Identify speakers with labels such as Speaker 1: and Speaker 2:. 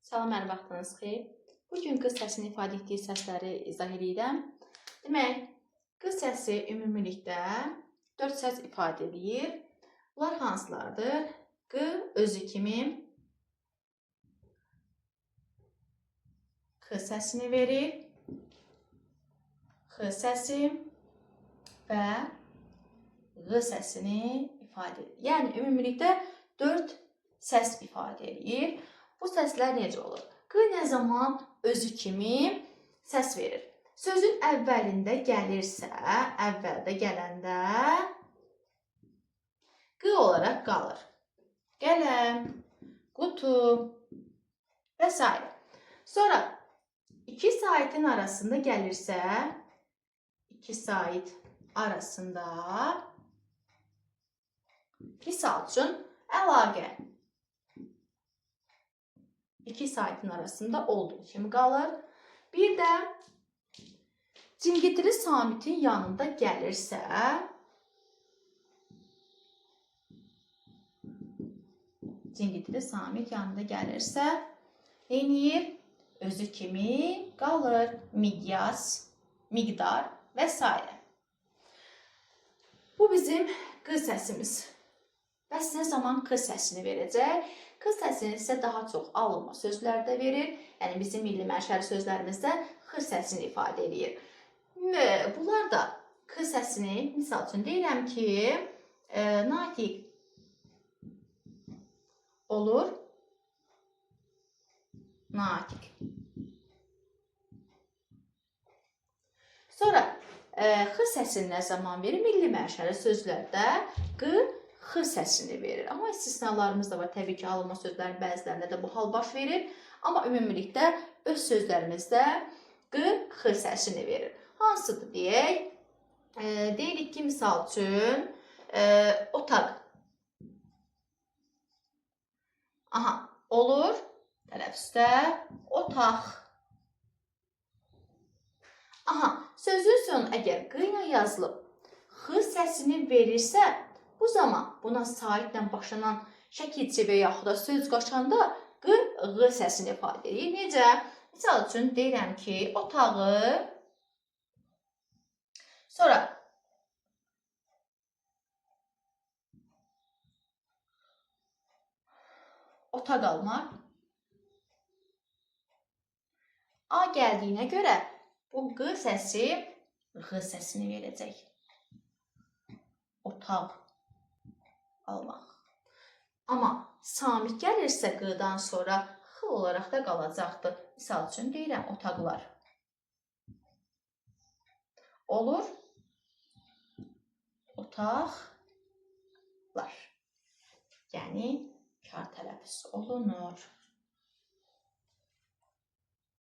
Speaker 1: Salam, hər vaxtınız xeyir. Bugün qız səsini ifadə etdiyi səsləri izah edirəm. Demək, qız səsi ümumilikdə 4 səs ifadə edir. Bunlar hansılardır? Q özü kimi X səsini verir, X səsi və Q səsini ifadə edir. Yəni, ümumilikdə 4 səs ifadə edir. Bu səslər necə olur? Q nə zaman özü kimi səs verir? Sözün əvvəlində gəlirsə, əvvəldə gələndə Q olaraq qalır. Qələm, qutu və s. Sonra iki saitin arasında gəlirsə, iki sait arasında misal üçün əlaqə. İki saitin arasında olduğu kimi qalır. Bir də Cingidili samitin yanında gəlirsə, Cingidili samit yanında gəlirsə, neyinir? Özü kimi qalır. Miqyas, miqdar və s. Bu bizim Q səsimiz. Bəs nə zaman Q səsini verəcək? Q səsini isə daha çox alınma sözlərdə verir. Yəni, bizim milli mənşəli sözlərimizdə X səsini ifadə edir. Bunlar da Q səsini, misal üçün deyirəm ki, natiq olur. Natiq. Sonra X səsini nə zaman verir? Milli mənşəli sözlərdə Q X səsini verir. Amma istisnalarımız da var. Təbii ki, alınma sözlərin bəzilərində də bu hal baş verir. Amma ümumilikdə öz sözlərimizdə Q X səsini verir. Hansıdır deyək? Deyirik ki, misal üçün otaq. Aha, olur. Tələffüzdə otaq. Aha, sözün sonu əgər Q ilə yazılıb X səsini verirsə, bu zaman buna saitlə başlanan şəkil və yaxud da söz qaçanda Q səsini ifadə edir. Necə? Misal üçün deyirəm ki, otağı, sonra otaq almaq. A gəldiyinə görə bu Q səsi X səsini verəcək. Otaq almaq. Amma samit gəlirsə Q-dan sonra X olaraq da qalacaqdır. Misal üçün deyirəm otaqlar. Olur. Otaqlar. Yəni, kar tələffüz olunur.